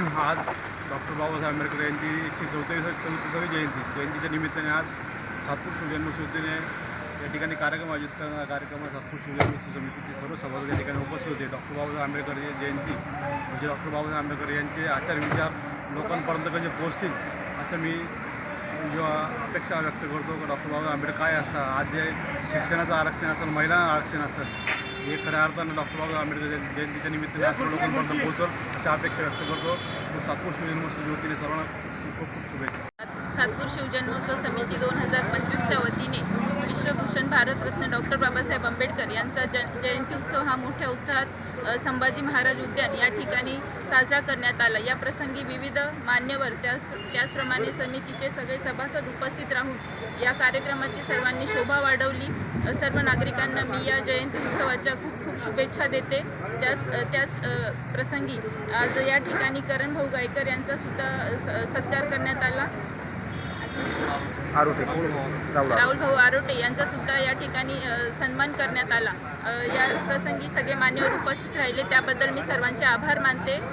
आज डॉक्टर बाबासाहेब आंबेडकर यांची 144वी जयंतीच्या निमित्ताने आज सातपूर शिवजन्मोत्सवतीने या ठिकाणी कार्यक्रम आयोजित करणार. कार्यक्रमात सातपूर शिवजन्मोत्सव समितीचे सर्व सभासद या ठिकाणी उपस्थित होते. डॉक्टर बाबासाहेब आंबेडकर जयंती म्हणजे डॉक्टर बाबासाहेब आंबेडकर यांचे आचार विचार लोकांपर्यंत कसे पोहोचतील असं मी जेव्हा अपेक्षा व्यक्त करतो की डॉक्टर बाबासाहेब आंबेडकर काय असतात. आज जे शिक्षणाचं आरक्षण असेल, महिलांना आरक्षण असेल, हे खऱ्या अर्थानं डॉक्टर बाबासाहेब आंबेडकर जयंतीच्या निमित्ताने असं लोकांपर्यंत पोहोचल अशा अपेक्षा व्यक्त करतो. सातपूर शिवजन्मोत्सव वतीने सर्वांना खूप खूप शुभेच्छा. सातपूर शिवजन्मोत्सव समिती 2025च्या वतीने विश्वभूषण भारतरत्न डॉक्टर बाबासाहेब आंबेडकर यांचा जयंती उत्सव हा मोठ्या उत्साहात संभाजी महाराज उद्यान या ठिकाणी साजरा करण्यात आला. या प्रसंगी विविध मान्यवर त्याचप्रमाणे समितीचे सगळे सभासद उपस्थित राहून या कार्यक्रमाची सर्वांनी शोभा वाढवली. सर्व नागरिकांना मी या जयंती उत्सवाच्या खूप खूप शुभेच्छा देते. त्याच प्रसंगी आज या ठिकाणी करण भाऊ गायकर यांचा सुद्धा सत्कार करण्यात आला. राहुल भाऊ आरोटे यांचा सुद्धा या ठिकाणी सन्मान करण्यात आला. या प्रसंगी सगळे मान्यवर उपस्थित राहिले त्याबद्दल मी सर्वांचे आभार मानते.